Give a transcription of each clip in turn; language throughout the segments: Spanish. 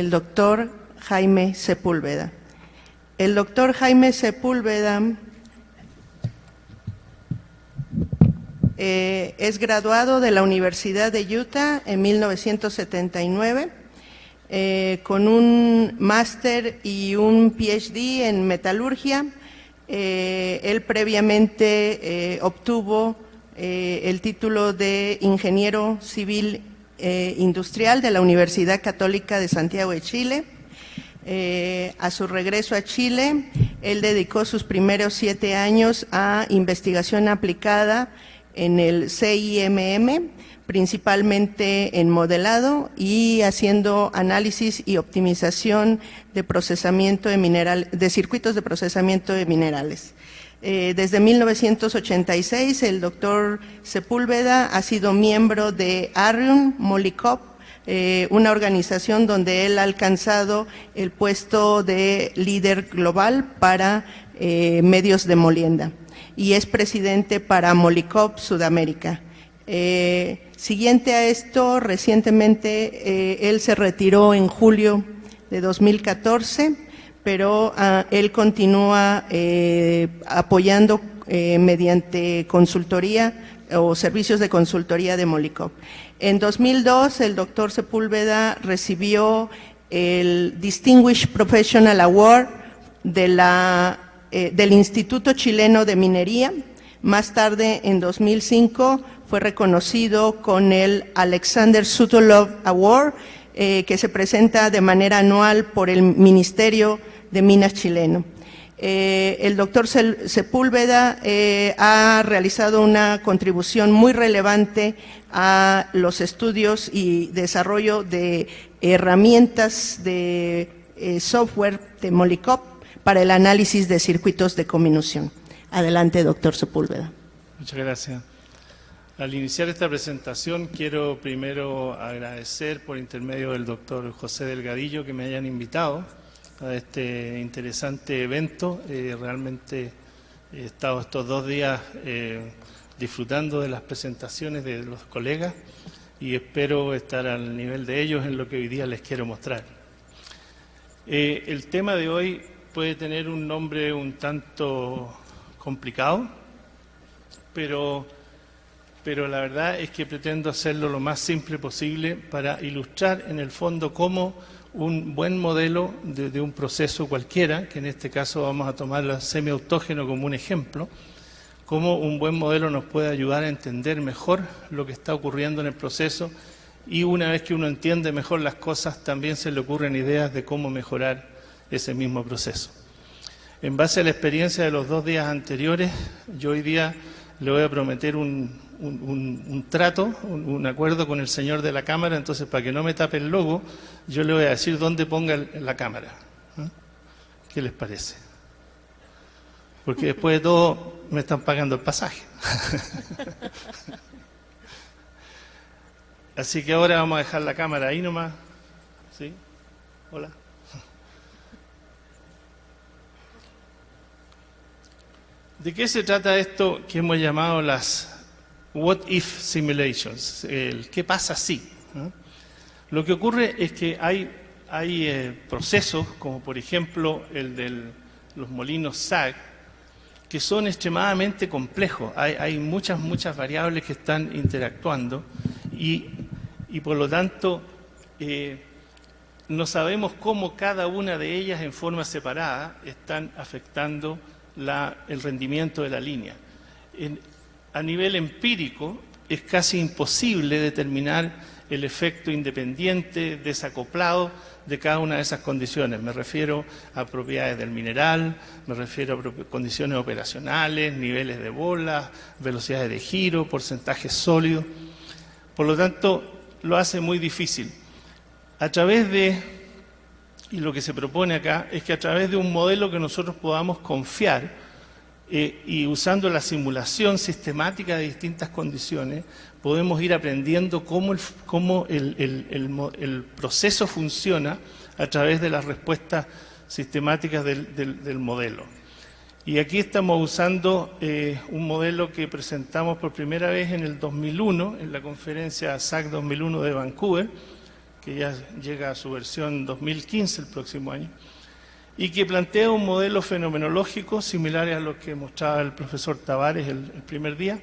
el doctor Jaime Sepúlveda. El doctor Jaime Sepúlveda es graduado de la Universidad de Utah en 1979, con un máster y un PhD en metalurgia. Él previamente obtuvo el título de ingeniero civil industrial de la Universidad Católica de Santiago de Chile. A su regreso a Chile, él dedicó sus primeros 7 años a investigación aplicada en el CIMM, principalmente en modelado y haciendo análisis y optimización de procesamiento de circuitos de procesamiento de minerales. Desde 1986, el doctor Sepúlveda ha sido miembro de Arrium Molycorp, una organización donde él ha alcanzado el puesto de líder global para medios de molienda, y es presidente para Molycorp Sudamérica. Siguiente a esto, recientemente él se retiró en julio de 2014, pero él continúa apoyando mediante consultoría o servicios de consultoría de Molycorp. En 2002, el doctor Sepúlveda recibió el Distinguished Professional Award del Instituto Chileno de Minería. Más tarde, en 2005, fue reconocido con el Alexander Sutolov Award, que se presenta de manera anual por el Ministerio de Minas chileno. El doctor Sepúlveda ha realizado una contribución muy relevante a los estudios y desarrollo de herramientas de software de Molycorp para el análisis de circuitos de combinación. Adelante, doctor Sepúlveda. Muchas gracias. Al iniciar esta presentación, quiero primero agradecer por intermedio del doctor José Delgadillo que me hayan invitado a este interesante evento. Realmente he estado estos 2 días disfrutando de las presentaciones de los colegas y espero estar al nivel de ellos en lo que hoy día les quiero mostrar. El tema de hoy puede tener un nombre un tanto complicado, pero la verdad es que pretendo hacerlo lo más simple posible para ilustrar en el fondo cómo un buen modelo de un proceso cualquiera, que en este caso vamos a tomar el semiautógeno como un ejemplo, cómo un buen modelo nos puede ayudar a entender mejor lo que está ocurriendo en el proceso, y una vez que uno entiende mejor las cosas, también se le ocurren ideas de cómo mejorar ese mismo proceso. En base a la experiencia de los 2 días anteriores, yo hoy día le voy a prometer un trato, un acuerdo con el señor de la cámara. Entonces, para que no me tape el logo, yo le voy a decir dónde ponga la cámara. ¿Qué les parece? Porque después de todo me están pagando el pasaje. Así que ahora vamos a dejar la cámara ahí nomás. ¿Sí? Hola. ¿De qué se trata esto que hemos llamado las What If Simulations? El ¿qué pasa si? Lo que ocurre es que hay procesos, como por ejemplo el de los molinos SAG, que son extremadamente complejos. Hay muchas variables que están interactuando y por lo tanto no sabemos cómo cada una de ellas en forma separada están afectando el rendimiento de la línea. A nivel empírico es casi imposible determinar el efecto independiente, desacoplado de cada una de esas condiciones. Me refiero a propiedades del mineral, me refiero a condiciones operacionales, niveles de bolas, velocidades de giro, porcentajes sólidos. Por lo tanto, lo hace muy difícil. Y lo que se propone acá es que a través de un modelo que nosotros podamos confiar y usando la simulación sistemática de distintas condiciones, podemos ir aprendiendo cómo el proceso funciona a través de las respuestas sistemáticas del modelo. Y aquí estamos usando un modelo que presentamos por primera vez en el 2001, en la conferencia SAC 2001 de Vancouver, que ya llega a su versión 2015 el próximo año, y que plantea un modelo fenomenológico similar a lo que mostraba el profesor Tavares el primer día,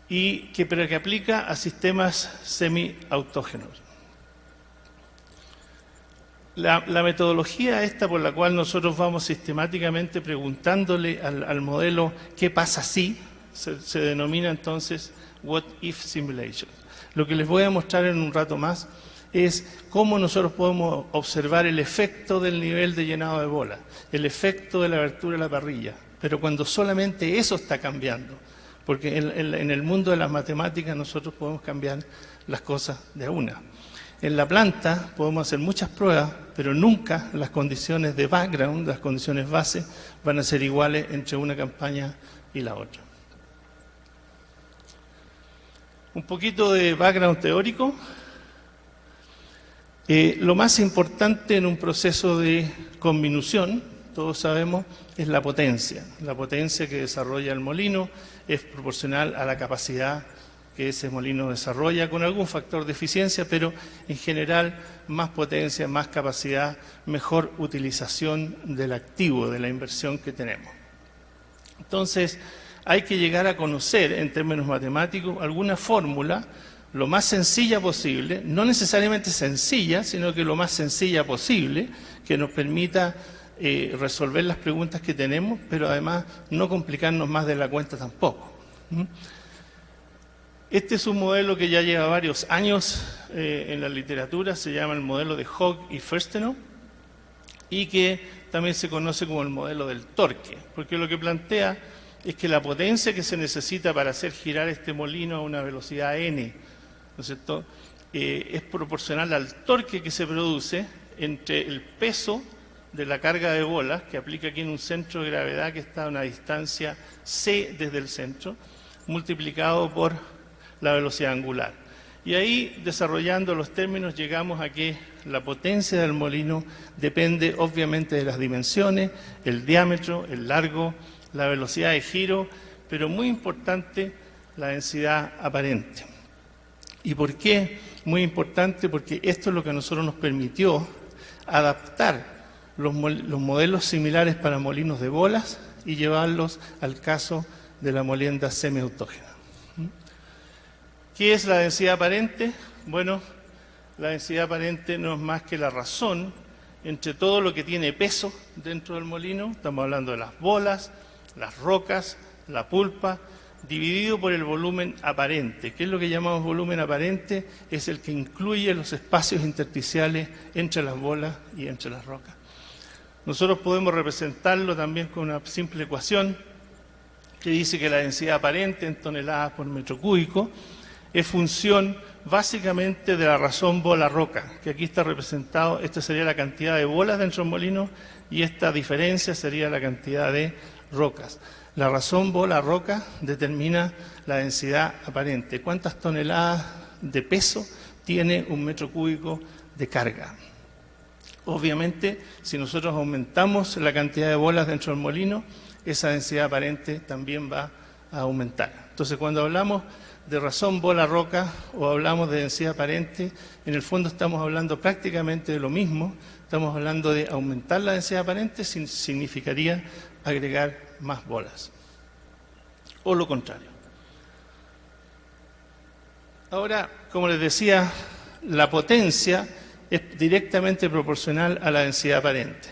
pero que aplica a sistemas semi-autógenos. La metodología esta por la cual nosotros vamos sistemáticamente preguntándole al modelo qué pasa si, se denomina entonces What If Simulation. Lo que les voy a mostrar en un rato más es cómo nosotros podemos observar el efecto del nivel de llenado de bola, el efecto de la abertura de la parrilla, pero cuando solamente eso está cambiando, porque en el mundo de las matemáticas nosotros podemos cambiar las cosas de a una. En la planta podemos hacer muchas pruebas, pero nunca las condiciones de background, las condiciones base, van a ser iguales entre una campaña y la otra. Un poquito de background teórico. Lo más importante en un proceso de conminución, todos sabemos, es la potencia. La potencia que desarrolla el molino es proporcional a la capacidad que ese molino desarrolla con algún factor de eficiencia, pero en general más potencia, más capacidad, mejor utilización del activo, de la inversión que tenemos. Entonces, hay que llegar a conocer, en términos matemáticos, alguna fórmula lo más sencilla posible, no necesariamente sencilla, sino que lo más sencilla posible, que nos permita resolver las preguntas que tenemos, pero además no complicarnos más de la cuenta tampoco. Este es un modelo que ya lleva varios años en la literatura, se llama el modelo de Hogg y Firstenov, y que también se conoce como el modelo del torque, porque lo que plantea es que la potencia que se necesita para hacer girar este molino a una velocidad n, ¿no es cierto?, es proporcional al torque que se produce entre el peso de la carga de bolas, que aplica aquí en un centro de gravedad que está a una distancia c desde el centro, multiplicado por la velocidad angular. Y ahí, desarrollando los términos, llegamos a que la potencia del molino depende obviamente de las dimensiones, el diámetro, el largo, la velocidad de giro, pero muy importante, la densidad aparente. ¿Y por qué? Muy importante porque esto es lo que a nosotros nos permitió adaptar los modelos similares para molinos de bolas y llevarlos al caso de la molienda semiautógena. ¿Qué es la densidad aparente? Bueno, la densidad aparente no es más que la razón entre todo lo que tiene peso dentro del molino, estamos hablando de las bolas, las rocas, la pulpa, dividido por el volumen aparente. ¿Qué es lo que llamamos volumen aparente? Es el que incluye los espacios intersticiales entre las bolas y entre las rocas. Nosotros podemos representarlo también con una simple ecuación que dice que la densidad aparente en toneladas por metro cúbico es función básicamente de la razón bola-roca, que aquí está representado, esta sería la cantidad de bolas dentro del molino y esta diferencia sería la cantidad de rocas. La razón bola-roca determina la densidad aparente. ¿Cuántas toneladas de peso tiene un metro cúbico de carga? Obviamente, si nosotros aumentamos la cantidad de bolas dentro del molino, esa densidad aparente también va a aumentar. Entonces, cuando hablamos de razón bola-roca o hablamos de densidad aparente, en el fondo estamos hablando prácticamente de lo mismo. Estamos hablando de aumentar la densidad aparente, significaría agregar más bolas, o lo contrario. Ahora, como les decía, la potencia es directamente proporcional a la densidad aparente,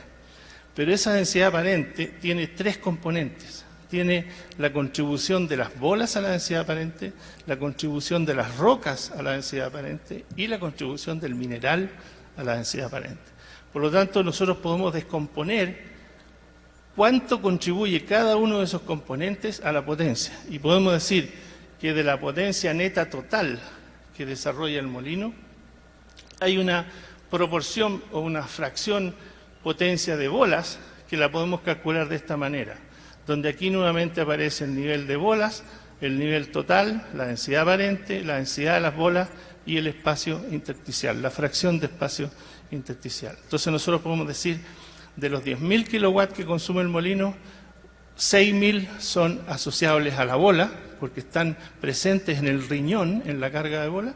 pero esa densidad aparente tiene tres componentes. Tiene la contribución de las bolas a la densidad aparente, la contribución de las rocas a la densidad aparente y la contribución del mineral a la densidad aparente. Por lo tanto, nosotros podemos descomponer cuánto contribuye cada uno de esos componentes a la potencia. Y podemos decir que de la potencia neta total que desarrolla el molino, hay una proporción o una fracción potencia de bolas que la podemos calcular de esta manera, donde aquí nuevamente aparece el nivel de bolas, el nivel total, la densidad aparente, la densidad de las bolas y el espacio intersticial, la fracción de espacio intersticial. Entonces nosotros podemos decir, de los 10.000 kilowatts que consume el molino, 6.000 son asociables a la bola, porque están presentes en el riñón, en la carga de bola,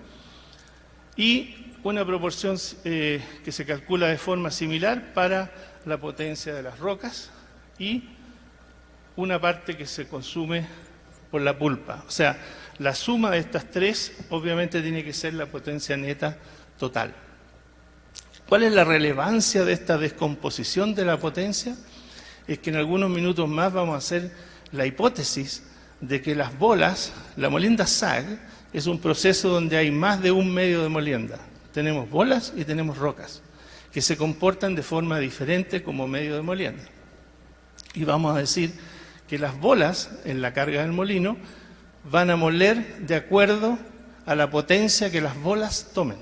y una proporción que se calcula de forma similar para la potencia de las rocas y una parte que se consume por la pulpa. O sea, la suma de estas tres obviamente tiene que ser la potencia neta total. ¿Cuál es la relevancia de esta descomposición de la potencia? Es que en algunos minutos más vamos a hacer la hipótesis de que las bolas, la molienda SAG, es un proceso donde hay más de un medio de molienda. Tenemos bolas y tenemos rocas, que se comportan de forma diferente como medio de molienda. Y vamos a decir que las bolas en la carga del molino van a moler de acuerdo a la potencia que las bolas tomen.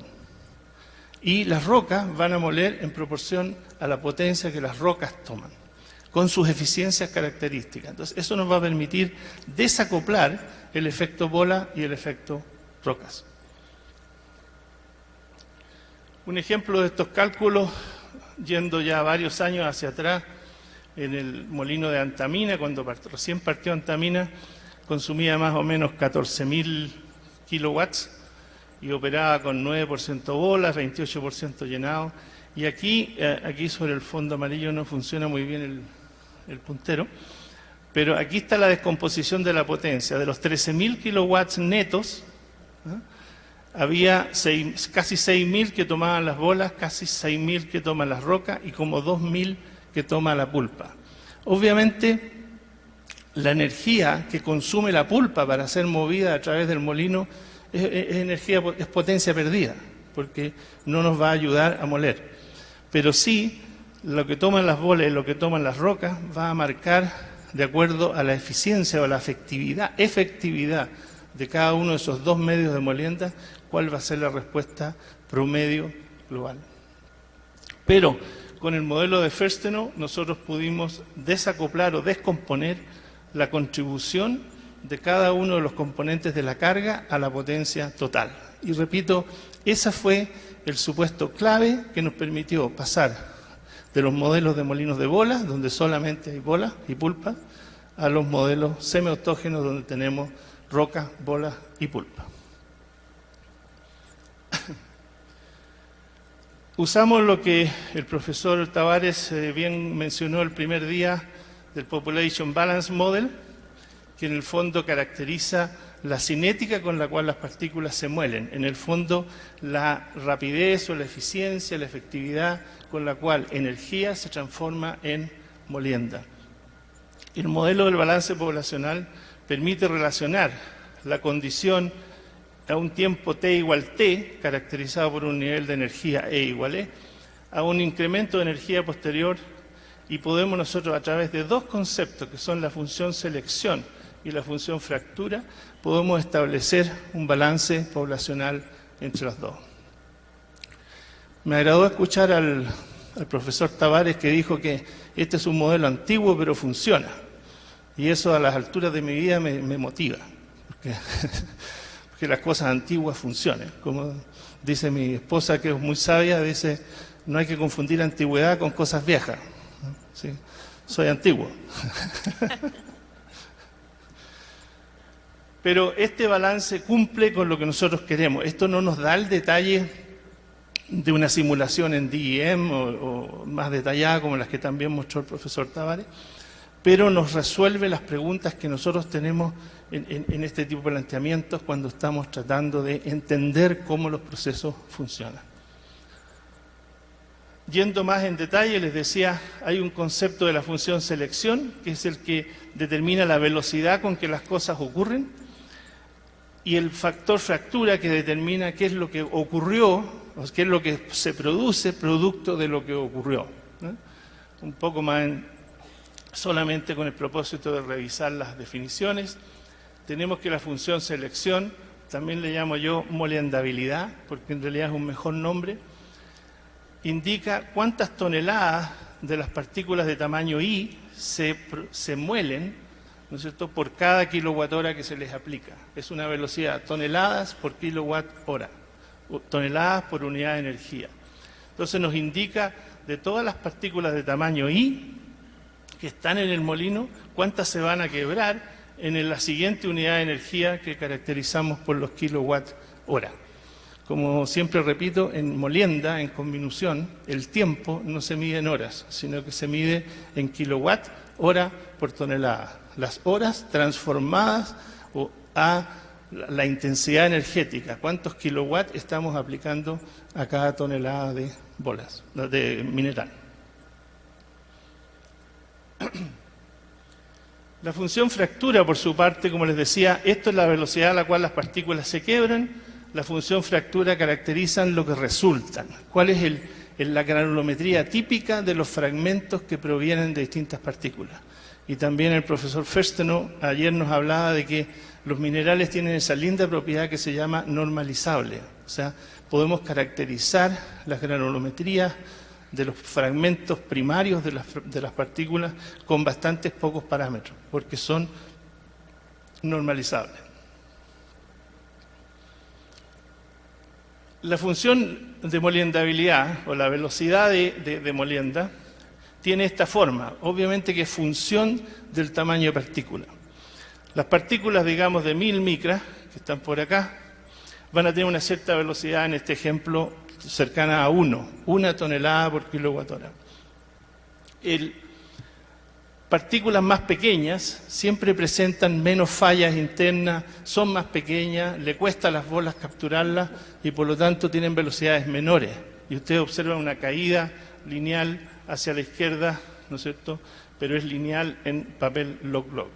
Y las rocas van a moler en proporción a la potencia que las rocas toman, con sus eficiencias características. Entonces, eso nos va a permitir desacoplar el efecto bola y el efecto rocas. Un ejemplo de estos cálculos, yendo ya varios años hacia atrás, en el molino de Antamina, cuando recién partió Antamina, consumía más o menos 14.000 kilowatts y operaba con 9% bolas, 28% llenado. Y aquí sobre el fondo amarillo no funciona muy bien el puntero, pero aquí está la descomposición de la potencia. De los 13.000 kilowatts netos, había casi 6.000 que tomaban las bolas, casi 6.000 que toman las rocas y como 2.000 que toma la pulpa. Obviamente, la energía que consume la pulpa para ser movida a través del molino es potencia perdida, porque no nos va a ayudar a moler. Pero sí, lo que toman las bolas y lo que toman las rocas va a marcar, de acuerdo a la eficiencia o la efectividad de cada uno de esos dos medios de molienda, cuál va a ser la respuesta promedio global. Pero con el modelo de Firstenau nosotros pudimos desacoplar o descomponer la contribución de cada uno de los componentes de la carga a la potencia total. Y repito, ese fue el supuesto clave que nos permitió pasar de los modelos de molinos de bolas, donde solamente hay bolas y pulpa, a los modelos semiautógenos donde tenemos rocas, bolas y pulpa. Usamos lo que el profesor Tavares bien mencionó el primer día del Population Balance Model, que en el fondo caracteriza la cinética con la cual las partículas se muelen, en el fondo la rapidez o la eficiencia, la efectividad con la cual energía se transforma en molienda. El modelo del balance poblacional permite relacionar la condición a un tiempo t igual t, caracterizado por un nivel de energía E igual E, a un incremento de energía posterior, y podemos nosotros, a través de dos conceptos que son la función selección y la función fractura, podemos establecer un balance poblacional entre los dos. Me agradó escuchar al profesor Tavares, que dijo que este es un modelo antiguo pero funciona, y eso a las alturas de mi vida me motiva, porque las cosas antiguas funcionen. Como dice mi esposa, que es muy sabia, dice, no hay que confundir antigüedad con cosas viejas. ¿Sí? Soy antiguo. Pero este balance cumple con lo que nosotros queremos. Esto no nos da el detalle de una simulación en DEM o más detallada como las que también mostró el profesor Tavares, pero nos resuelve las preguntas que nosotros tenemos en este tipo de planteamientos cuando estamos tratando de entender cómo los procesos funcionan. Yendo más en detalle, les decía, hay un concepto de la función selección, que es el que determina la velocidad con que las cosas ocurren, y el factor fractura, que determina qué es lo que ocurrió, o qué es lo que se produce producto de lo que ocurrió, ¿no? Un poco más solamente con el propósito de revisar las definiciones. Tenemos que la función selección, también le llamo yo molendabilidad, porque en realidad es un mejor nombre, indica cuántas toneladas de las partículas de tamaño I se muelen, ¿no es cierto?, por cada kilowatt hora que se les aplica. Es una velocidad, toneladas por kilowatt hora, toneladas por unidad de energía. Entonces nos indica de todas las partículas de tamaño I que están en el molino, cuántas se van a quebrar en la siguiente unidad de energía que caracterizamos por los kilowatt hora. como siempre repito, en molienda, en conminución, el tiempo no se mide en horas, sino que se mide en kilowatt hora por tonelada. Las horas transformadas a la intensidad energética, cuántos kilowatts estamos aplicando a cada tonelada de bolas, de mineral. La función fractura, por su parte, como les decía, esto es la velocidad a la cual las partículas se quiebran. La función fractura caracteriza lo que resultan. ¿Cuál es la granulometría típica de los fragmentos que provienen de distintas partículas? Y también el profesor Ferstenow ayer nos hablaba de que los minerales tienen esa linda propiedad que se llama normalizable. O sea, podemos caracterizar las granulometrías de los fragmentos primarios de las partículas con bastantes pocos parámetros, porque son normalizables. La función de moliendabilidad o la velocidad de molienda tiene esta forma, obviamente que es función del tamaño de partícula. Las partículas, digamos, de 1000 micras, que están por acá, van a tener una cierta velocidad, en este ejemplo, cercana a 1 tonelada por kilowatt hora. Partículas más pequeñas siempre presentan menos fallas internas, son más pequeñas, le cuesta a las bolas capturarlas y por lo tanto tienen velocidades menores. Y ustedes observan una caída lineal hacia la izquierda, ¿no es cierto?, pero es lineal en papel log-log.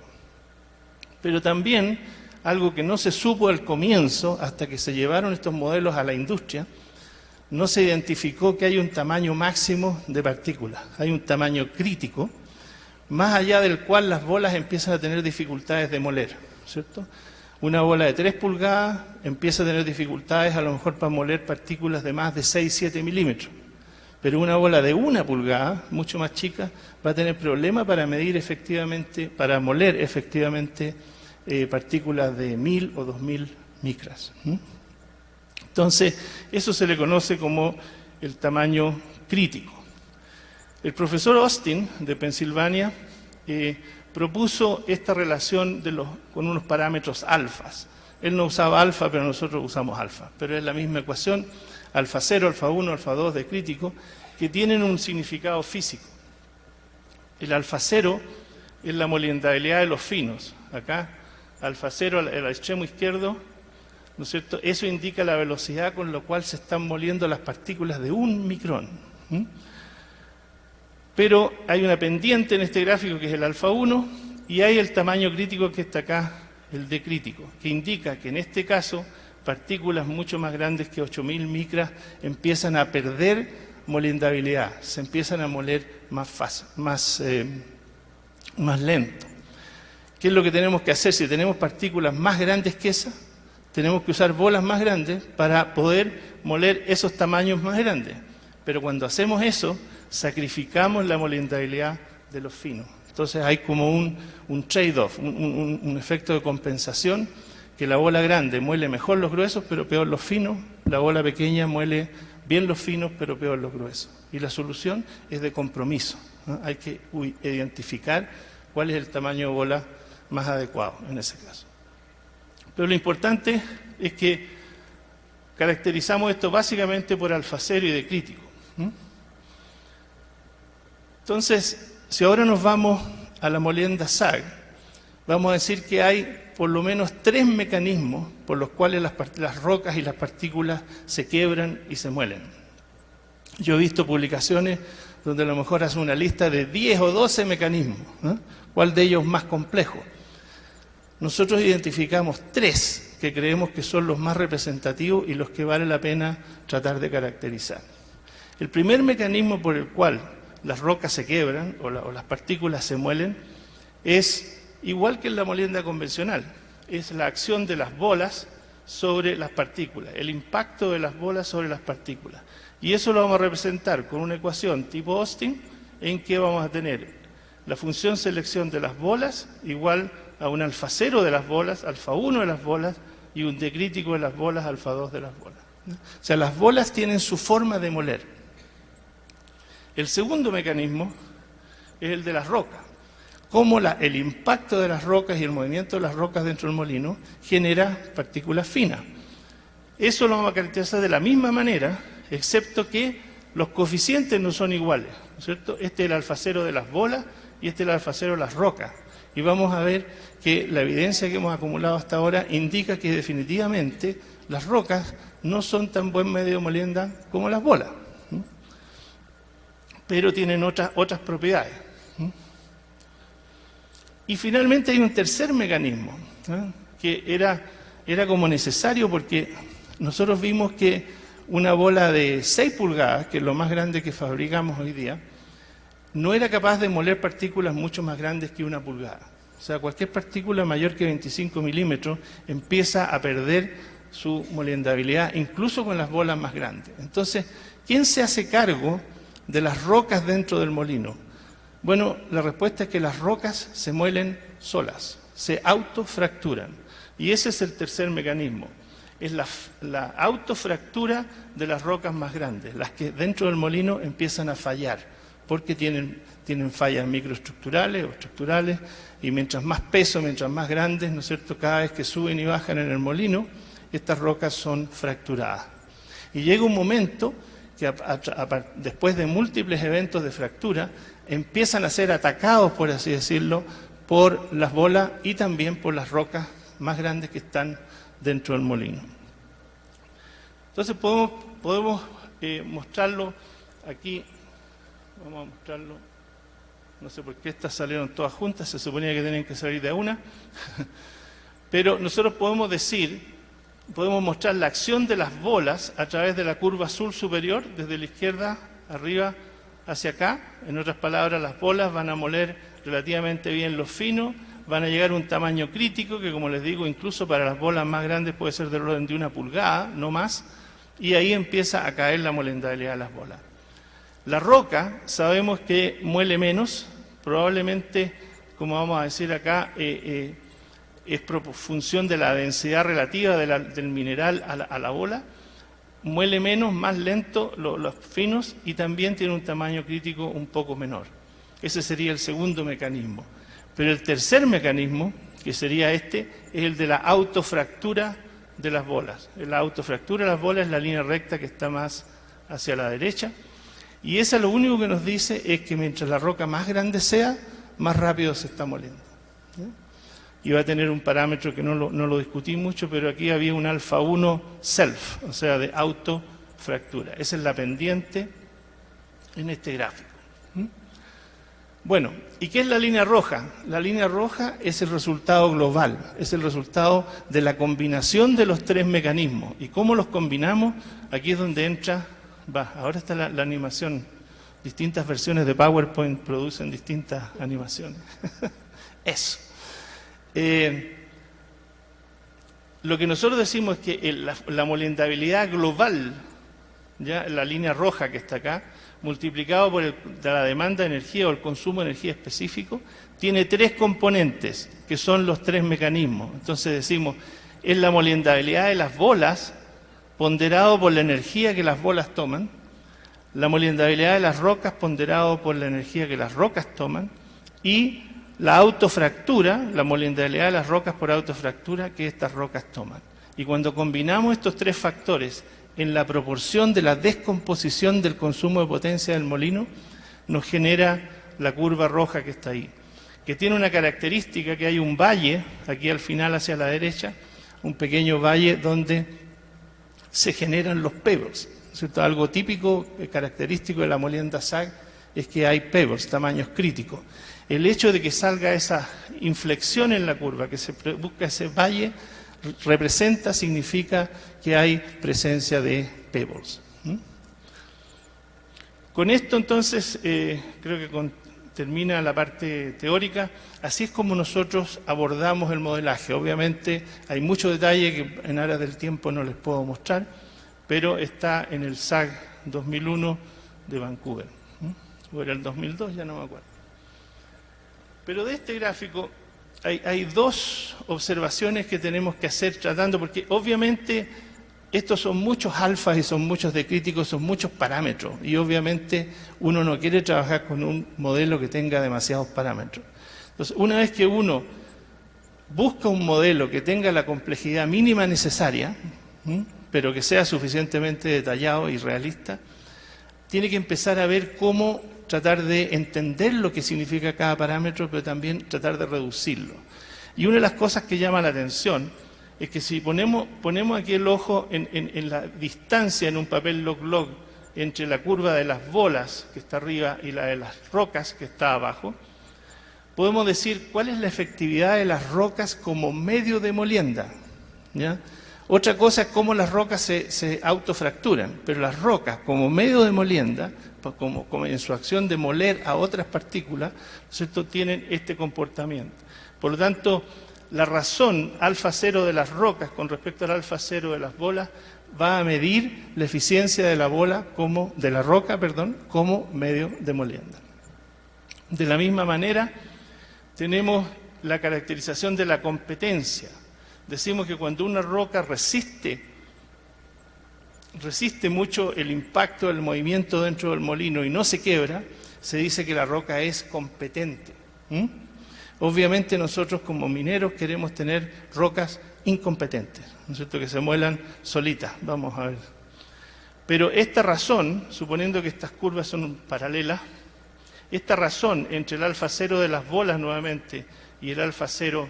Pero también, algo que no se supo al comienzo, hasta que se llevaron estos modelos a la industria, no se identificó que hay un tamaño máximo de partículas, hay un tamaño crítico, más allá del cual las bolas empiezan a tener dificultades de moler, ¿cierto? Una bola de 3 pulgadas empieza a tener dificultades a lo mejor para moler partículas de más de 6-7 milímetros. Pero una bola de 1 pulgada, mucho más chica, va a tener problemas para medir efectivamente, para moler efectivamente partículas de 1000 o 2000 micras. Entonces, eso se le conoce como el tamaño crítico. El profesor Austin, de Pensilvania, propuso esta relación con unos parámetros alfas. Él no usaba alfa, pero nosotros usamos alfa. Pero es la misma ecuación, alfa 0, alfa 1, alfa 2 de crítico, que tienen un significado físico. El alfa 0 es la moliendabilidad de los finos. Acá, alfa 0 al extremo izquierdo, ¿no es cierto? Eso indica la velocidad con la cual se están moliendo las partículas de 1 micrón. Pero hay una pendiente en este gráfico que es el alfa 1 y hay el tamaño crítico que está acá, el D crítico, que indica que en este caso partículas mucho más grandes que 8000 micras empiezan a perder moliendabilidad, se empiezan a moler más fácil, más lento. ¿Qué es lo que tenemos que hacer? Si tenemos partículas más grandes que esas, tenemos que usar bolas más grandes para poder moler esos tamaños más grandes. Pero cuando hacemos eso, sacrificamos la moliendabilidad de los finos. Entonces hay como un trade-off, un efecto de compensación, que la bola grande muele mejor los gruesos, pero peor los finos. La bola pequeña muele bien los finos, pero peor los gruesos. Y la solución es de compromiso, ¿no? Hay que identificar cuál es el tamaño de bola más adecuado en ese caso. Pero lo importante es que caracterizamos esto básicamente por alfa 0 y de crítico. Entonces, si ahora nos vamos a la molienda SAG, vamos a decir que hay por lo menos 3 mecanismos por los cuales las rocas y las partículas se quiebran y se muelen. Yo he visto publicaciones donde a lo mejor hacen una lista de 10 o 12 mecanismos, ¿no? ¿Cuál de ellos más complejo? Nosotros identificamos 3 que creemos que son los más representativos y los que vale la pena tratar de caracterizar. El primer mecanismo por el cual las rocas se quiebran o las partículas se muelen es igual que en la molienda convencional, es la acción de las bolas sobre las partículas, el impacto de las bolas sobre las partículas. Y eso lo vamos a representar con una ecuación tipo Austin en que vamos a tener la función selección de las bolas igual a un alfa 0 de las bolas, alfa 1 de las bolas y un D crítico de las bolas, alfa 2 de las bolas. O sea, las bolas tienen su forma de moler. El segundo mecanismo es el de las rocas. Cómo el impacto de las rocas y el movimiento de las rocas dentro del molino genera partículas finas. Eso lo vamos a caracterizar de la misma manera, excepto que los coeficientes no son iguales, ¿no es cierto? Este es el alfacero de las bolas y este es el alfacero de las rocas. Y vamos a ver que la evidencia que hemos acumulado hasta ahora indica que definitivamente las rocas no son tan buen medio de molienda como las bolas, pero tienen otras propiedades. Y finalmente hay un tercer mecanismo, que era como necesario porque nosotros vimos que una bola de 6 pulgadas, que es lo más grande que fabricamos hoy día, no era capaz de moler partículas mucho más grandes que 1 pulgada. O sea, cualquier partícula mayor que 25 milímetros empieza a perder su moliendabilidad, incluso con las bolas más grandes. Entonces, ¿quién se hace cargo de las rocas dentro del molino? Bueno, la respuesta es que las rocas se muelen solas, se autofracturan. Y ese es el tercer mecanismo. Es la autofractura de las rocas más grandes, las que dentro del molino empiezan a fallar, porque tienen fallas microestructurales o estructurales, y mientras más peso, mientras más grandes, ¿no es cierto?, cada vez que suben y bajan en el molino, estas rocas son fracturadas. Y llega un momento que después de múltiples eventos de fractura, empiezan a ser atacados, por así decirlo, por las bolas y también por las rocas más grandes que están dentro del molino. Entonces podemos mostrarlo aquí. Vamos a mostrarlo. No sé por qué estas salieron todas juntas, se suponía que tenían que salir de una. Pero nosotros podemos mostrar la acción de las bolas a través de la curva azul superior, desde la izquierda arriba hacia acá. En otras palabras, las bolas van a moler relativamente bien los finos, van a llegar a un tamaño crítico que, como les digo, incluso para las bolas más grandes puede ser del orden de 1 pulgada, no más, y ahí empieza a caer la moliendabilidad de las bolas. La roca sabemos que muele menos, probablemente, como vamos a decir acá, es función de la densidad relativa del mineral a la bola, muele menos, más lento los finos y también tiene un tamaño crítico un poco menor. Ese sería el segundo mecanismo. Pero el tercer mecanismo, que sería este, es el de la autofractura de las bolas. La autofractura de las bolas es la línea recta que está más hacia la derecha. Y esa lo único que nos dice es que mientras la roca más grande sea, más rápido se está moliendo. Y va a tener un parámetro que no lo discutí mucho, pero aquí había un alfa 1 self, o sea, de autofractura. Esa es la pendiente en este gráfico. Bueno, ¿y qué es la línea roja? La línea roja es el resultado global, es el resultado de la combinación de los tres mecanismos. ¿Y cómo los combinamos? Aquí es donde entra, ahora está la animación. Distintas versiones de PowerPoint producen distintas animaciones. Eso. Lo que nosotros decimos es que la moliendabilidad global, ya la línea roja que está acá, multiplicado por la demanda de energía o el consumo de energía específico, tiene 3 componentes, que son los 3 mecanismos. Entonces decimos, es la moliendabilidad de las bolas, ponderado por la energía que las bolas toman, la moliendabilidad de las rocas, ponderado por la energía que las rocas toman, y la autofractura, la moliendabilidad de las rocas por autofractura que estas rocas toman. Y cuando combinamos estos 3 factores en la proporción de la descomposición del consumo de potencia del molino, nos genera la curva roja que está ahí, que tiene una característica, que hay un valle, aquí al final hacia la derecha, un pequeño valle donde se generan los pebbles, ¿cierto? Algo típico, característico de la molienda SAG, es que hay pebbles, tamaños críticos. El hecho de que salga esa inflexión en la curva, que se busca ese valle, significa que hay presencia de pebbles. Con esto entonces creo que termina la parte teórica. Así es como nosotros abordamos el modelaje. Obviamente hay mucho detalle que en aras del tiempo no les puedo mostrar, pero está en el SAG 2001 de Vancouver. O era el 2002, ya no me acuerdo. Pero de este gráfico hay 2 observaciones que tenemos que hacer tratando, porque obviamente estos son muchos alfas y son muchos de críticos, son muchos parámetros, y obviamente uno no quiere trabajar con un modelo que tenga demasiados parámetros. Entonces, una vez que uno busca un modelo que tenga la complejidad mínima necesaria, pero que sea suficientemente detallado y realista, tiene que empezar a ver cómo tratar de entender lo que significa cada parámetro, pero también tratar de reducirlo. Y una de las cosas que llama la atención es que si ponemos aquí el ojo en la distancia en un papel log-log entre la curva de las bolas que está arriba y la de las rocas que está abajo, podemos decir cuál es la efectividad de las rocas como medio de molienda, ¿ya? Otra cosa es cómo las rocas se autofracturan, pero las rocas como medio de molienda, como en su acción de moler a otras partículas, ¿cierto?, tienen este comportamiento. Por lo tanto, la razón alfa cero de las rocas con respecto al alfa cero de las bolas va a medir la eficiencia de la roca, como medio de molienda. De la misma manera, tenemos la caracterización de la competencia. Decimos que cuando una roca resiste mucho el impacto del movimiento dentro del molino y no se quiebra, se dice que la roca es competente. Obviamente nosotros como mineros queremos tener rocas incompetentes, ¿no es cierto?, que se muelan solitas, vamos a ver. Pero esta razón, suponiendo que estas curvas son paralelas, esta razón entre el alfa cero de las bolas nuevamente y el alfa cero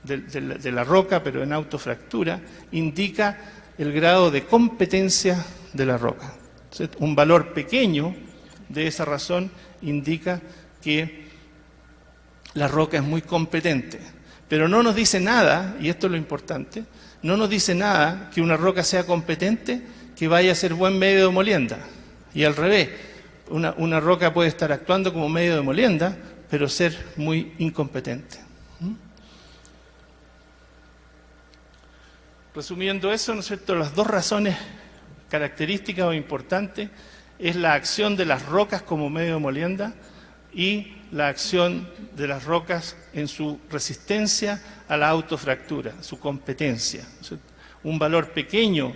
de la roca, pero en autofractura, indica el grado de competencia de la roca. ¿Cierto? Un valor pequeño de esa razón indica que la roca es muy competente. Pero no nos dice nada, y esto es lo importante, no nos dice nada que una roca sea competente que vaya a ser buen medio de molienda. Y al revés, una roca puede estar actuando como medio de molienda, pero ser muy incompetente. Resumiendo eso, ¿no es cierto?, las dos razones características o importantes es la acción de las rocas como medio de molienda y la acción de las rocas en su resistencia a la autofractura, su competencia. Un valor pequeño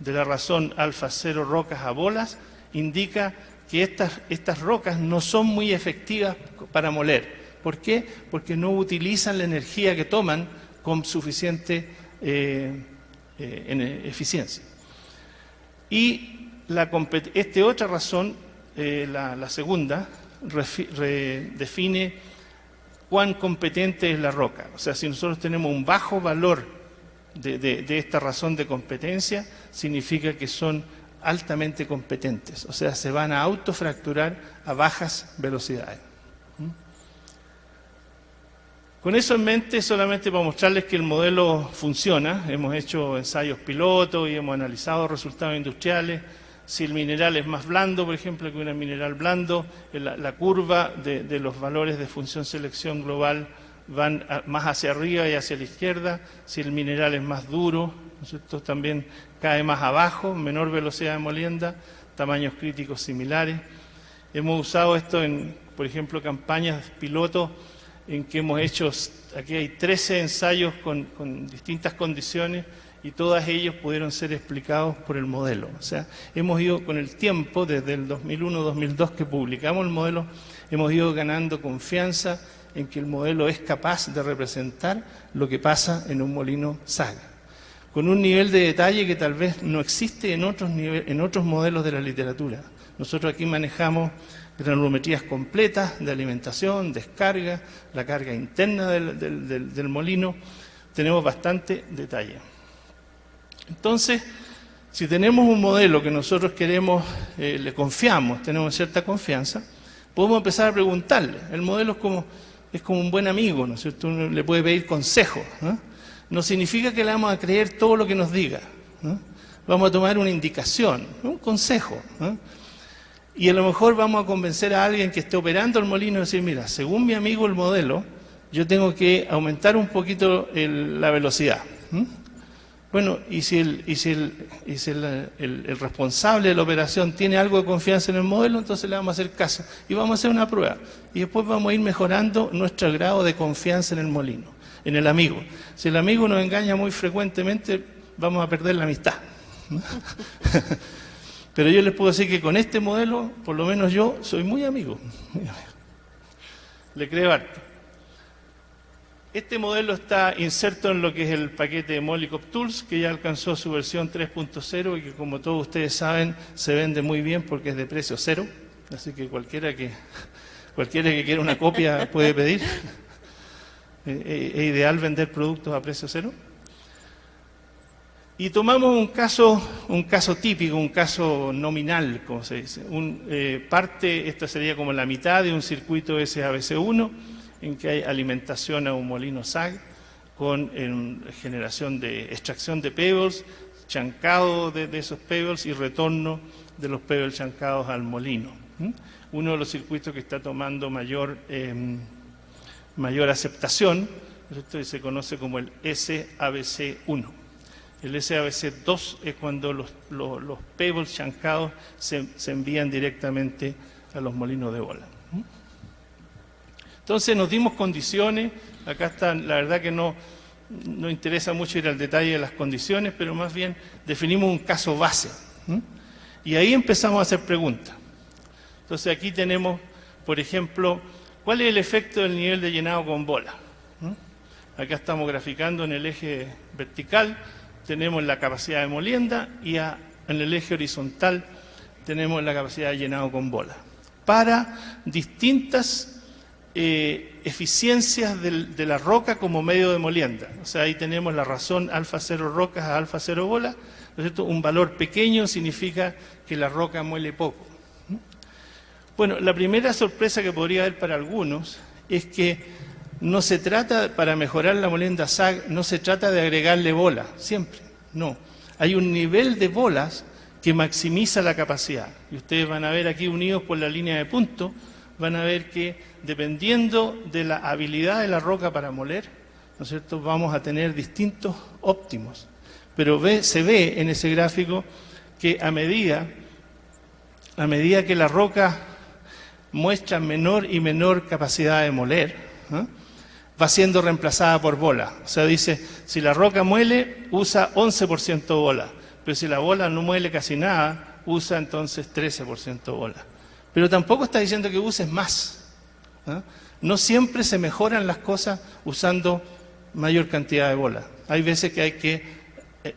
de la razón alfa cero rocas a bolas indica que estas rocas no son muy efectivas para moler. ¿Por qué? Porque no utilizan la energía que toman con suficiente eficiencia. Y esta otra razón, la segunda, define cuán competente es la roca. O sea, si nosotros tenemos un bajo valor de esta razón de competencia, significa que son altamente competentes. O sea, se van a autofracturar a bajas velocidades. Con eso en mente, solamente para mostrarles que el modelo funciona, hemos hecho ensayos pilotos y hemos analizado resultados industriales. Si el mineral es más blando, por ejemplo, que un mineral blando, la curva de los valores de función selección global van más hacia arriba y hacia la izquierda. Si el mineral es más duro, ¿no es cierto?, también cae más abajo, menor velocidad de molienda, tamaños críticos similares. Hemos usado esto en, por ejemplo, campañas pilotos en que hemos hecho, aquí hay 13 ensayos con distintas condiciones y todos ellos pudieron ser explicados por el modelo. O sea, hemos ido con el tiempo, desde el 2001-2002 que publicamos el modelo, hemos ido ganando confianza en que el modelo es capaz de representar lo que pasa en un molino Saga, con un nivel de detalle que tal vez no existe en otros modelos de la literatura. Nosotros aquí manejamos granulometrías completas de alimentación, descarga, la carga interna del molino, tenemos bastante detalle. Entonces, si tenemos un modelo que nosotros queremos, le confiamos, tenemos cierta confianza, podemos empezar a preguntarle. El modelo es como un buen amigo, ¿no es cierto? Uno le puede pedir consejos, ¿no? No significa que le vamos a creer todo lo que nos diga, ¿no? Vamos a tomar una indicación, un consejo, ¿no? Y a lo mejor vamos a convencer a alguien que esté operando el molino y decir, mira, según mi amigo el modelo, yo tengo que aumentar un poquito la velocidad. Bueno, y si el responsable de la operación tiene algo de confianza en el modelo, entonces le vamos a hacer caso y vamos a hacer una prueba. Y después vamos a ir mejorando nuestro grado de confianza en el molino, en el amigo. Si el amigo nos engaña muy frecuentemente, vamos a perder la amistad. Pero yo les puedo decir que con este modelo, por lo menos yo, soy muy amigo. Le creo harto. Este modelo está inserto en lo que es el paquete de Molycop Tools, que ya alcanzó su versión 3.0 y que, como todos ustedes saben, se vende muy bien porque es de precio cero. Así que cualquiera que quiera una copia puede pedir. Es ideal vender productos a precio cero. Y tomamos un caso típico, un caso nominal, como se dice. Esta sería como la mitad de un circuito SABC1, en que hay alimentación a un molino SAG con generación de extracción de pebbles, chancado de esos pebbles y retorno de los pebbles chancados al molino. Uno de los circuitos que está tomando mayor aceptación, esto se conoce como el SABC1. El SABC2 es cuando los pebbles chancados se envían directamente a los molinos de bola. Entonces nos dimos condiciones, acá están, la verdad que no interesa mucho ir al detalle de las condiciones, pero más bien definimos un caso base. Y ahí empezamos a hacer preguntas. Entonces aquí tenemos, por ejemplo, ¿cuál es el efecto del nivel de llenado con bola? Acá estamos graficando en el eje vertical, tenemos la capacidad de molienda y en el eje horizontal tenemos la capacidad de llenado con bola. Para distintas eficiencias de la roca como medio de molienda. O sea, ahí tenemos la razón alfa 0 rocas a alfa 0 bola, ¿no es cierto? Un valor pequeño significa que la roca muele poco. Bueno, la primera sorpresa que podría haber para algunos es que no se trata, para mejorar la molienda SAG, no se trata de agregarle bola, siempre, no. Hay un nivel de bolas que maximiza la capacidad. Y ustedes van a ver aquí unidos por la línea de punto, van a ver que dependiendo de la habilidad de la roca para moler, ¿no es cierto?, vamos a tener distintos óptimos. Pero se ve en ese gráfico que a medida que la roca muestra menor y menor capacidad de moler, va siendo reemplazada por bola. O sea, dice, si la roca muele, usa 11% bola, pero si la bola no muele casi nada, usa entonces 13% bola. Pero tampoco está diciendo que uses más. No siempre se mejoran las cosas usando mayor cantidad de bola. Hay veces que hay que,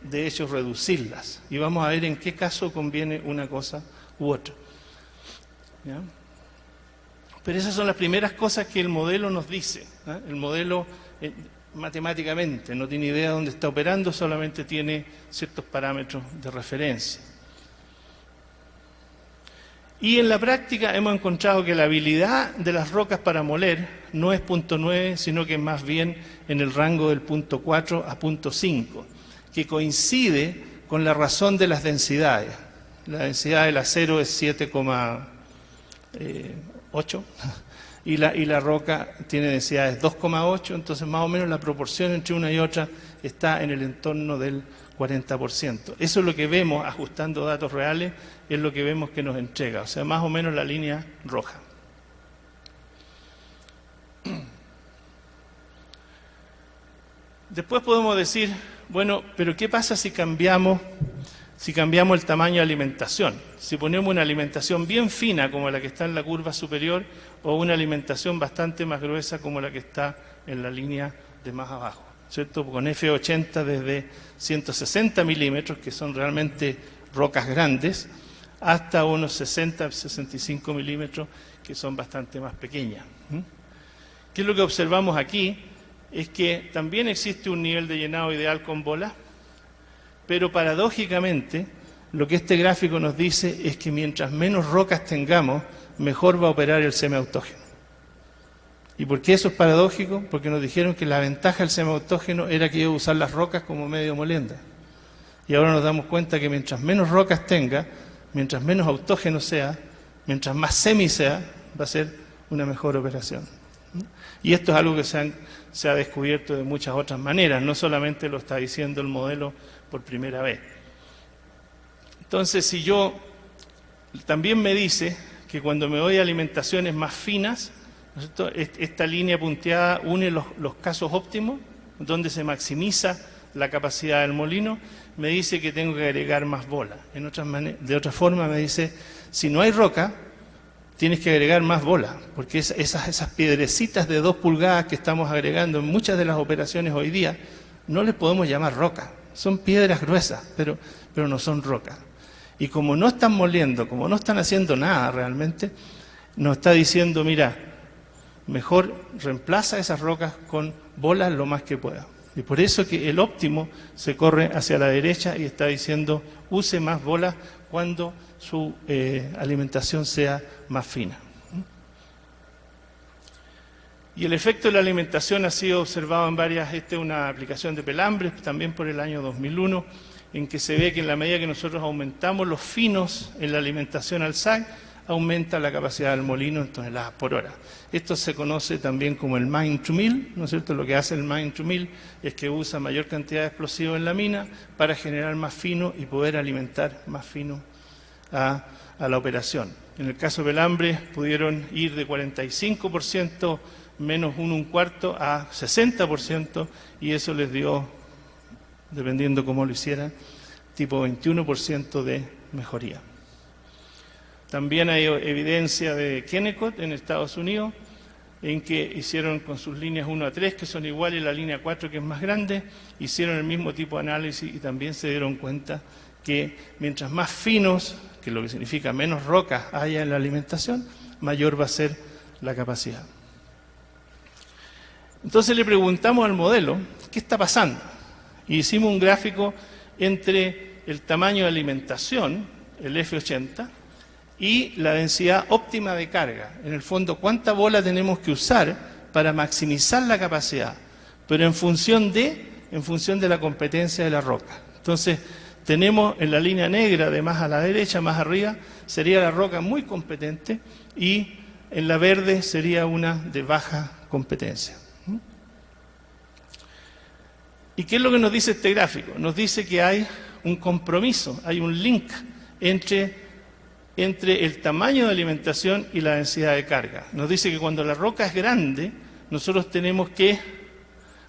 de hecho, reducirlas. Y vamos a ver en qué caso conviene una cosa u otra. ¿Ya? Pero esas son las primeras cosas que el modelo nos dice. El modelo matemáticamente no tiene idea de dónde está operando, solamente tiene ciertos parámetros de referencia. Y en la práctica hemos encontrado que la habilidad de las rocas para moler no es 0.9, sino que más bien en el rango del 0.4 a 0.5, que coincide con la razón de las densidades. La densidad del acero es 7,8 y la roca tiene densidades 2,8, entonces más o menos la proporción entre una y otra está en el entorno del 40%. Eso es lo que vemos, ajustando datos reales, es lo que vemos que nos entrega, o sea, más o menos la línea roja. Después podemos decir, bueno, pero ¿qué pasa si cambiamos el tamaño de alimentación? Si ponemos una alimentación bien fina como la que está en la curva superior o una alimentación bastante más gruesa como la que está en la línea de más abajo, ¿cierto? Con F80 desde 160 milímetros, que son realmente rocas grandes, hasta unos 60-65 milímetros, que son bastante más pequeñas. ¿Qué es lo que observamos aquí? Es que también existe un nivel de llenado ideal con bola, pero paradójicamente lo que este gráfico nos dice es que mientras menos rocas tengamos, mejor va a operar el semiautógeno. ¿Y por qué eso es paradójico? Porque nos dijeron que la ventaja del semiautógeno era que iba a usar las rocas como medio molienda. Y ahora nos damos cuenta que mientras menos rocas tenga, mientras menos autógeno sea, mientras más semi sea, va a ser una mejor operación. Y esto es algo que se ha descubierto de muchas otras maneras, no solamente lo está diciendo el modelo por primera vez. Entonces, si yo también me dice que cuando me doy alimentaciones más finas, ¿no es cierto?, esta línea punteada une los casos óptimos, donde se maximiza la capacidad del molino, me dice que tengo que agregar más bola. De otra forma me dice, si no hay roca, tienes que agregar más bolas, porque esas piedrecitas de 2 pulgadas que estamos agregando en muchas de las operaciones hoy día, no les podemos llamar roca. Son piedras gruesas, pero no son rocas. Y como no están moliendo, como no están haciendo nada realmente, nos está diciendo, mira, mejor reemplaza esas rocas con bolas lo más que pueda. Y por eso que el óptimo se corre hacia la derecha y está diciendo, use más bolas cuando su alimentación sea más fina. Y el efecto de la alimentación ha sido observado en varias, esta es una aplicación de Pelambres, también por el año 2001, en que se ve que en la medida que nosotros aumentamos los finos en la alimentación al SAG, aumenta la capacidad del molino en toneladas por hora. Esto se conoce también como el mine to mill, ¿no es cierto? Lo que hace el mine to mill es que usa mayor cantidad de explosivos en la mina para generar más fino y poder alimentar más fino a la operación. En el caso de Pelambres pudieron ir de 45% menos 1/4 a 60%, y eso les dio, dependiendo cómo lo hicieran, tipo 21% de mejoría. También hay evidencia de Kennecott en Estados Unidos, en que hicieron con sus líneas 1 a 3, que son iguales, la línea 4, que es más grande, hicieron el mismo tipo de análisis y también se dieron cuenta que mientras más finos, que lo que significa menos rocas haya en la alimentación, mayor va a ser la capacidad. Entonces le preguntamos al modelo, ¿qué está pasando? Y hicimos un gráfico entre el tamaño de alimentación, el F80, y la densidad óptima de carga. En el fondo, ¿cuánta bola tenemos que usar para maximizar la capacidad? Pero en función de la competencia de la roca. Entonces, tenemos en la línea negra, de más a la derecha, más arriba, sería la roca muy competente, y en la verde sería una de baja competencia. ¿Y qué es lo que nos dice este gráfico? Nos dice que hay un compromiso, hay un link entre el tamaño de alimentación y la densidad de carga. Nos dice que cuando la roca es grande, nosotros tenemos que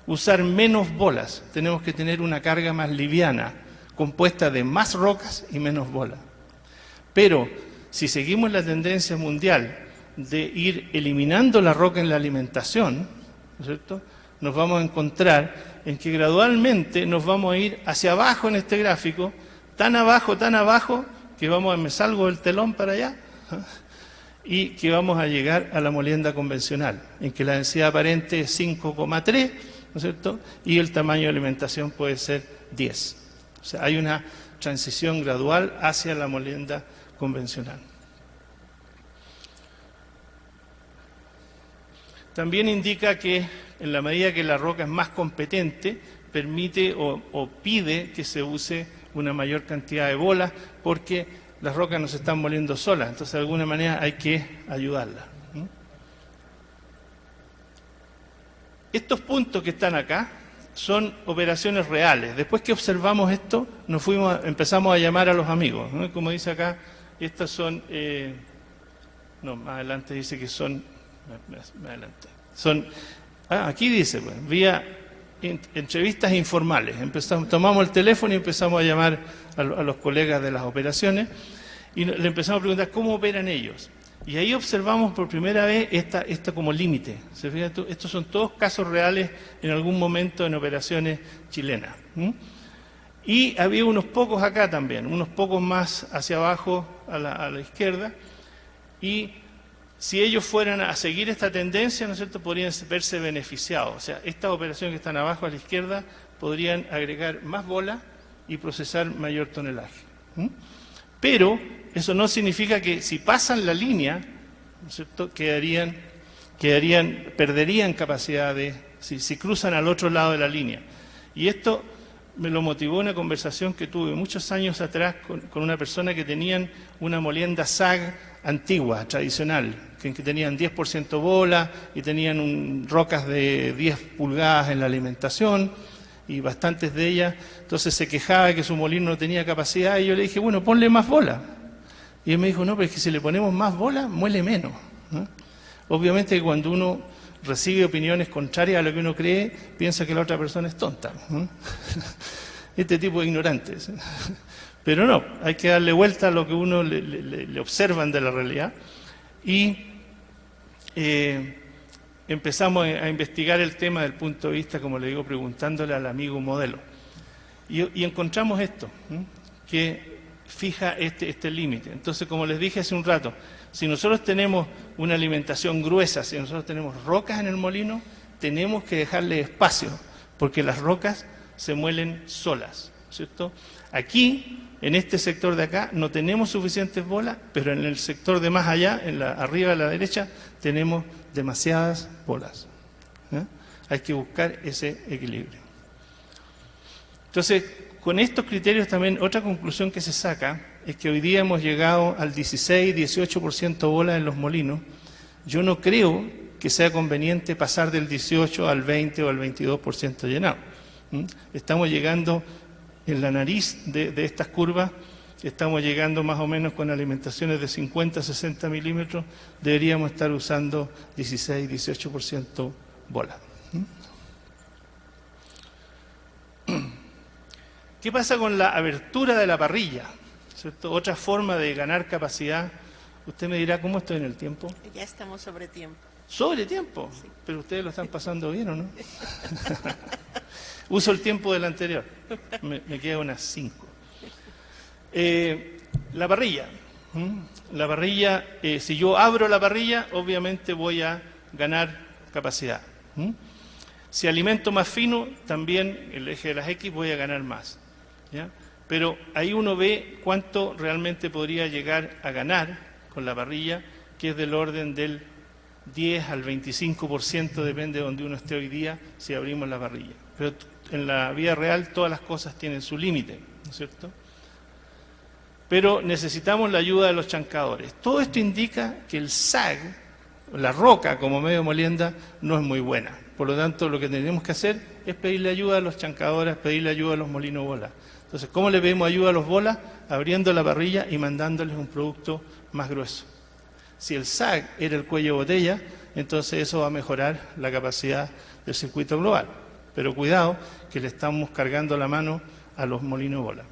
usar menos bolas, tenemos que tener una carga más liviana, compuesta de más rocas y menos bolas. Pero si seguimos la tendencia mundial de ir eliminando la roca en la alimentación, ¿no es cierto?, nos vamos a encontrar en que gradualmente nos vamos a ir hacia abajo en este gráfico, tan abajo, que me salgo del telón para allá, y que vamos a llegar a la molienda convencional, en que la densidad aparente es 5,3, ¿no es cierto?, y el tamaño de alimentación puede ser 10. O sea, hay una transición gradual hacia la molienda convencional. También indica que en la medida que la roca es más competente, permite o pide que se use una mayor cantidad de bolas, porque las rocas no se están moliendo solas, entonces de alguna manera hay que ayudarlas. Estos puntos que están acá son operaciones reales. Después que observamos esto, empezamos a llamar a los amigos, ¿no? Como dice acá, estas son, más adelante dice que son, más adelante, son, aquí dice, pues, vía entrevistas informales. Tomamos el teléfono y empezamos a llamar a los colegas de las operaciones y le empezamos a preguntar cómo operan ellos. Y ahí observamos por primera vez esta como límite. ¿Se fijan? Estos son todos casos reales en algún momento en operaciones chilenas. Y había unos pocos acá también, unos pocos más hacia abajo a la izquierda. Y si ellos fueran a seguir esta tendencia, ¿no es cierto?, podrían verse beneficiados. O sea, estas operaciones que están abajo a la izquierda podrían agregar más bola y procesar mayor tonelaje. Pero eso no significa que si pasan la línea, ¿no es cierto?, perderían capacidad si cruzan al otro lado de la línea. Y esto me lo motivó una conversación que tuve muchos años atrás con una persona que tenían una molienda SAG antigua, tradicional, que tenían 10% bola y tenían rocas de 10 pulgadas en la alimentación y bastantes de ellas. Entonces se quejaba que su molino no tenía capacidad y yo le dije, bueno, ponle más bola. Y él me dijo, no, pero es que si le ponemos más bola, muele menos, ¿no? Obviamente que cuando uno recibe opiniones contrarias a lo que uno cree, piensa que la otra persona es tonta, ¿no? Este tipo de ignorantes. Pero no, hay que darle vuelta a lo que uno le observan de la realidad. y empezamos a investigar el tema desde el punto de vista, como le digo, preguntándole al amigo modelo. Y encontramos esto, que fija este límite. Entonces, como les dije hace un rato, si nosotros tenemos una alimentación gruesa, si nosotros tenemos rocas en el molino, tenemos que dejarle espacio, porque las rocas se muelen solas, ¿cierto? Aquí, en este sector de acá, no tenemos suficientes bolas, pero en el sector de más allá, arriba a la derecha, tenemos demasiadas bolas. Hay que buscar ese equilibrio. Entonces, con estos criterios también, otra conclusión que se saca es que hoy día hemos llegado al 16-18% bola en los molinos. Yo no creo que sea conveniente pasar del 18 al 20 o al 22% llenado. Estamos llegando en la nariz de estas curvas, estamos llegando más o menos con alimentaciones de 50-60 milímetros, deberíamos estar usando 16-18% bola. ¿Qué pasa con la abertura de la parrilla? ¿Cierto? Otra forma de ganar capacidad. Usted me dirá, ¿cómo estoy en el tiempo? Ya estamos sobre tiempo. ¿Sobre tiempo? Sí. Pero ustedes lo están pasando bien, ¿o no? Uso el tiempo del anterior. Me queda unas 5. La parrilla. La parrilla, si yo abro la parrilla, obviamente voy a ganar capacidad. Si alimento más fino, también el eje de las X voy a ganar más. ¿Ya? Pero ahí uno ve cuánto realmente podría llegar a ganar con la parrilla, que es del orden del 10 al 25%, depende de donde uno esté hoy día, si abrimos la parrilla. Pero en la vida real todas las cosas tienen su límite, ¿no es cierto? Pero necesitamos la ayuda de los chancadores. Todo esto indica que el SAG, la roca como medio molienda, no es muy buena. Por lo tanto, lo que tenemos que hacer es pedirle ayuda a los chancadores, pedirle ayuda a los molinos bola. Entonces, ¿cómo le pedimos ayuda a los bolas? Abriendo la parrilla y mandándoles un producto más grueso. Si el SAG era el cuello de botella, entonces eso va a mejorar la capacidad del circuito global. Pero cuidado, que le estamos cargando la mano a los molinos bola.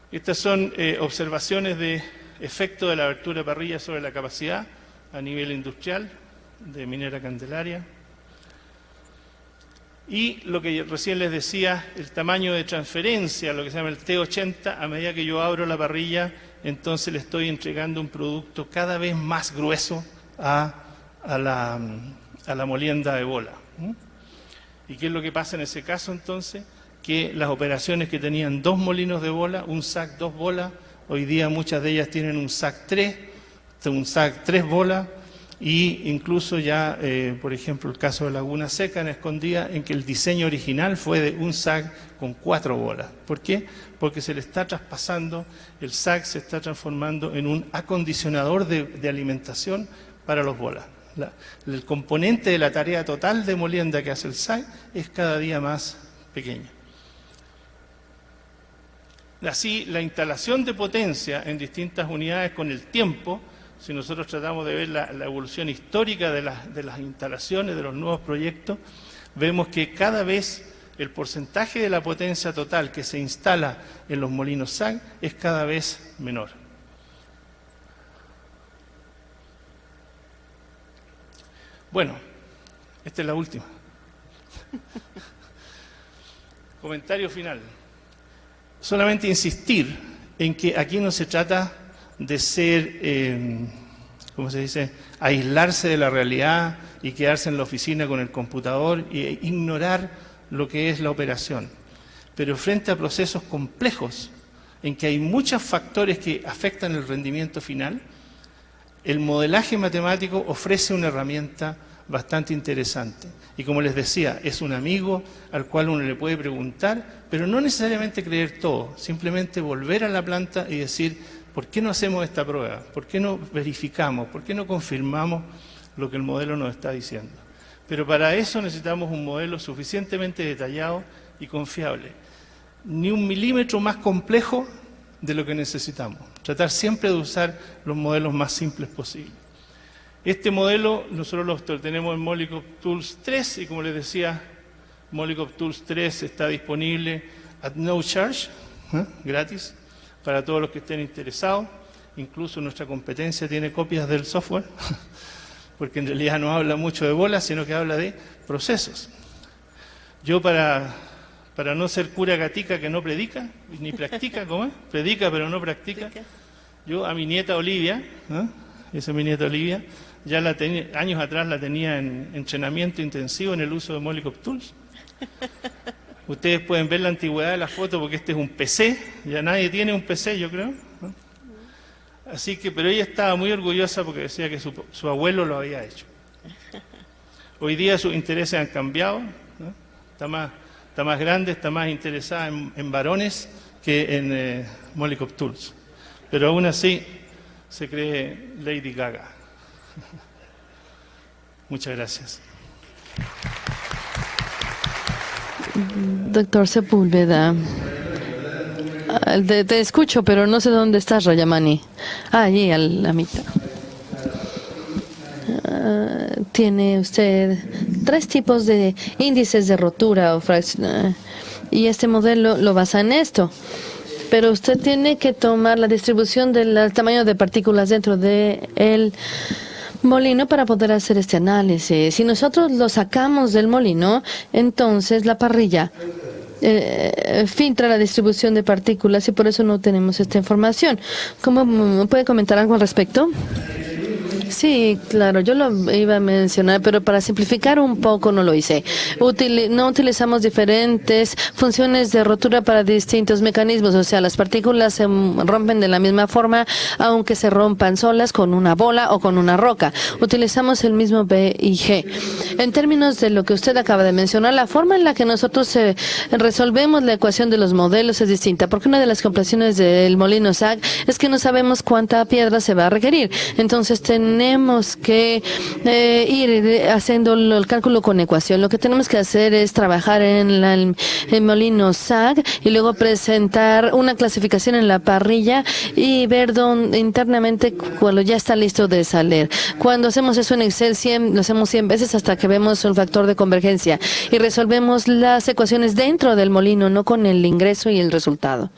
Estas son observaciones de efecto de la abertura de parrilla sobre la capacidad a nivel industrial de Minera Candelaria. Y lo que recién les decía, el tamaño de transferencia, lo que se llama el T80, a medida que yo abro la parrilla, entonces le estoy entregando un producto cada vez más grueso a la molienda de bola. ¿Y qué es lo que pasa en ese caso entonces? Que las operaciones que tenían 2 molinos de bola, un SAC 2 bolas, hoy día muchas de ellas tienen un SAC 3 bolas, y incluso ya, por ejemplo, el caso de Laguna Seca en Escondida, en que el diseño original fue de un SAC con 4 bolas. ¿Por qué? Porque se le está traspasando, el SAC se está transformando en un acondicionador de alimentación para los bolas. El componente de la tarea total de molienda que hace el SAC es cada día más pequeño. Así, la instalación de potencia en distintas unidades con el tiempo, si nosotros tratamos de ver la evolución histórica de las instalaciones, de los nuevos proyectos, vemos que cada vez el porcentaje de la potencia total que se instala en los molinos SAG es cada vez menor. Bueno, esta es la última. Comentario final. Solamente insistir en que aquí no se trata de ser, ¿cómo se dice?, aislarse de la realidad y quedarse en la oficina con el computador e ignorar lo que es la operación. Pero frente a procesos complejos, en que hay muchos factores que afectan el rendimiento final, el modelaje matemático ofrece una herramienta bastante interesante. Y como les decía, es un amigo al cual uno le puede preguntar, pero no necesariamente creer todo, simplemente volver a la planta y decir, ¿por qué no hacemos esta prueba? ¿Por qué no verificamos? ¿Por qué no confirmamos lo que el modelo nos está diciendo? Pero para eso necesitamos un modelo suficientemente detallado y confiable. Ni un milímetro más complejo de lo que necesitamos. Tratar siempre de usar los modelos más simples posibles. Este modelo nosotros lo tenemos en Molycop Tools 3 y como les decía, Molycop Tools 3 está disponible at no charge, gratis, para todos los que estén interesados. incluso nuestra competencia tiene copias del software, porque en realidad no habla mucho de bolas, sino que habla de procesos. Yo para no ser cura gatica que no predica, ni practica, ¿cómo es? Predica pero no practica. Yo a mi nieta Olivia, ¿no? Esa es mi nieta Olivia, ya la tenía, años atrás la tenía en entrenamiento intensivo en el uso de Molycop Tools. Ustedes pueden ver la antigüedad de la foto porque este es un PC, ya nadie tiene un PC, yo creo, ¿no? Así que, pero ella estaba muy orgullosa porque decía que su abuelo lo había hecho. Hoy día sus intereses han cambiado, ¿no? Está más grande, está más interesada en varones que en Molycop Tools. Pero aún así se cree Lady Gaga. Muchas gracias. Doctor Sepúlveda, te escucho, pero no sé dónde estás, Rayamani. Allí, a la mitad. Tiene usted 3 tipos de índices de rotura o fracción, y este modelo lo basa en esto. Pero usted tiene que tomar la distribución del tamaño de partículas dentro del molino para poder hacer este análisis. Si nosotros lo sacamos del molino, entonces la parrilla filtra la distribución de partículas y por eso no tenemos esta información. ¿Cómo puede comentar algo al respecto? Sí, claro, yo lo iba a mencionar, pero para simplificar un poco no lo hice. No utilizamos diferentes funciones de rotura para distintos mecanismos, o sea, las partículas se rompen de la misma forma, aunque se rompan solas con una bola o con una roca. Utilizamos el mismo B y G. En términos de lo que usted acaba de mencionar, la forma en la que nosotros resolvemos la ecuación de los modelos es distinta, porque una de las complicaciones del molino SAG es que no sabemos cuánta piedra se va a requerir. Entonces tenemos que ir haciendo el cálculo con ecuación. Lo que tenemos que hacer es trabajar en el molino SAG y luego presentar una clasificación en la parrilla y ver dónde internamente cuando ya está listo de salir. Cuando hacemos eso en Excel, lo hacemos 100 veces hasta que vemos el factor de convergencia y resolvemos las ecuaciones dentro del molino, no con el ingreso y el resultado.